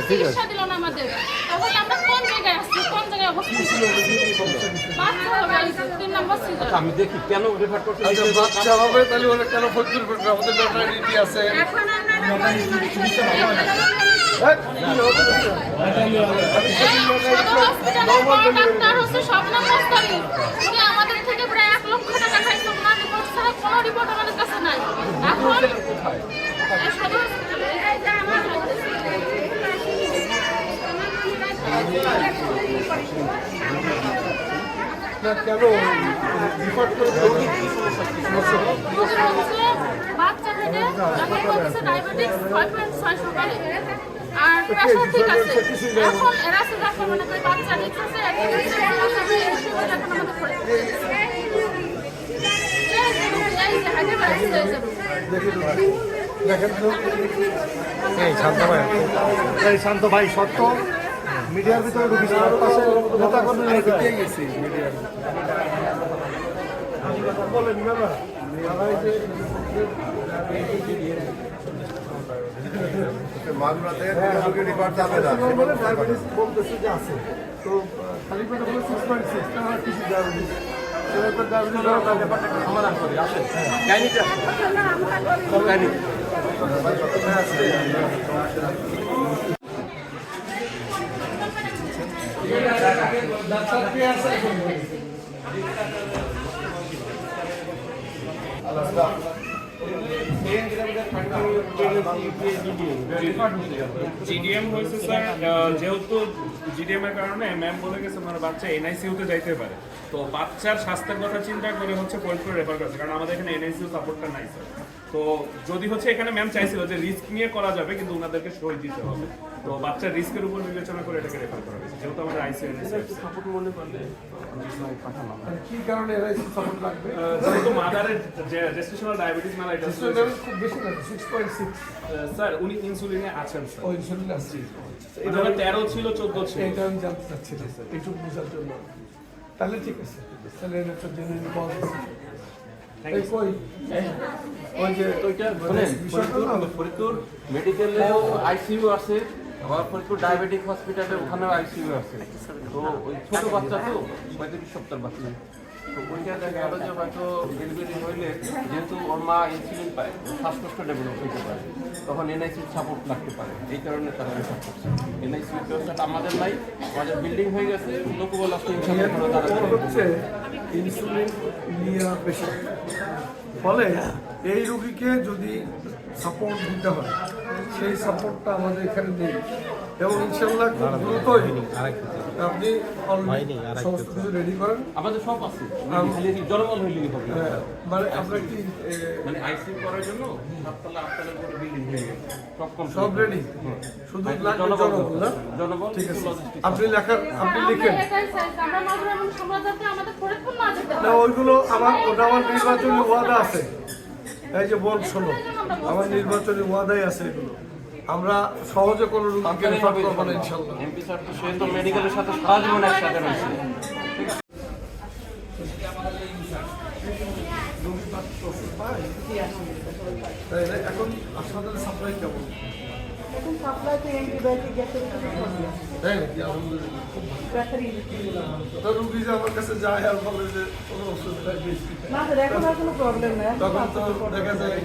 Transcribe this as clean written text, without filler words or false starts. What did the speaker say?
ঠিক আছে আমি দেখি কেন রেফার করতে বাচ্চা হবে তাহলে ওরা কেন ফজলুল আমাদের ব্যাটারি আছে আমাদের থেকে প্রায় 1 লক্ষ টাকা খাইতো না রিপোর্ট ছাড়া কোনো রিপোর্ট আমাদের কাছে নাই এখন কেন রিপোর্ট করে বাচ্চা থেকে ডায়াবেটিস 6.6 করে আর প্রেসার ঠিক আছে এখন এরা শুধু মনে করে বাচ্চা ঠিক আছে শান্ত ভাই সত্য মিডিয়ার ভিতরে ঢুকিস পাশে নেতা কর্মী গেছি মিডিয়ার বলেন মাগুরাতে রিপোর্ট যাবে না বলতেছে যে আছে তো খালি পেটে বলে 6.6 টাকা কিছু ডায়াবেটিস সমাধান করি আসে গাইনিটা গাইনি জিডিএম হয়েছে স্যার যেহেতু জিডিএম এর কারণে ম্যাম বলে গেছে আমার বাচ্চা এনআইসিউতে যাইতে পারে তো বাচ্চার স্বাস্থ্যের কথা চিন্তা করে হচ্ছে ফরিদপুর রেফার করছে কারণ আমাদের এখানে এনআইসিউ সাপোর্টটা নাই স্যার তো যদি হচ্ছে এখানে ম্যাম চাইছিল যে রিস্ক নিয়ে করা যাবে কিন্তু ওনাদেরকে সই দিতে হবে তো বাচ্চার রিস্কের উপর বিবেচনা করে এটাকে রেফার করা হয়েছে যেহেতু আমাদের আইসিইউ সাপোর্ট মনে করলে কি কারণে এনআইসিউ সাপোর্ট লাগবে যেহেতু মাদারের জেস্টেশনাল ডায়াবেটিস মেলাইটাস খুব বেশি না 6.6 স্যার উনি ইনসুলিনে আছেন স্যার ও ইনসুলিনে আছে এটা 13 ছিল 14 ছিল এটা আমি জানতে চাচ্ছি স্যার একটু বোঝার জন্য তাহলে ঠিক আছে তাহলে এটা জেনে বল এই কই ওই যে ওইটা ফরিদপুর মেডিকেলে আইসিইউ আছে আবার ফরিদপুর ডায়াবেটিক হসপিটালে ওখানেও আইসিইউ আছে তো ওই ছোট বাচ্চা তো 35 সপ্তাহের বাচ্চা তো ওইটা দেখা গেল যে হয়তো ডেলিভারি হইলে যেহেতু ওর মা ইনসুলিন পায় শ্বাসকষ্ট ডেভেলপ হইতে পারে তখন এনআইসিউ সাপোর্ট লাগতে পারে এই কারণে তারা রেফার করছে এনআইসিউ ব্যবস্থাটা আমাদের নাই আমাদের বিল্ডিং হয়ে গেছে লোকবল আসলে হচ্ছে ইনসুলিন নিয়ে পেশেন্ট ফলে এই রোগীকে যদি সাপোর্ট দিতে হয় সেই সাপোর্টটা আমাদের এখানে নেই এবং ইনশাল্লাহ খুব দ্রুতই আপনি সমস্ত কিছু রেডি করেন আমাদের সব আছে জনবল হইলেই হবে মানে আমরা কি মানে আইসিইউ করার জন্য 7 তলা 8 তলা করে বিল্ডিং হয়ে গেছে সব রেডি শুধু জনবল ঠিক আছে আপনি লিখেন না ওইগুলো ওটা আমার নির্বাচনী ওয়াদা আছে এই যে বল শোনো আমার নির্বাচনী ওয়াদাই আছে এগুলো আমরা সহজে কোনো রোগীকে রেফার করব না ইনশাআল্লাহ এমপি স্যার তো সে তো মেডিকেলের সাথে সারা জীবন একসাথে রয়েছে এখন হাসপাতালে সাপ্লাই কেমন এখন সাপ্লাই তো অ্যান্টিবায়োটিক গ্যাসের রুগী যে আমার কাছে যায় আর বলে যে কোনো অসুবিধা বেশি না স্যার এখন আর কোনো প্রবলেম নাই তখন তো দেখা যায়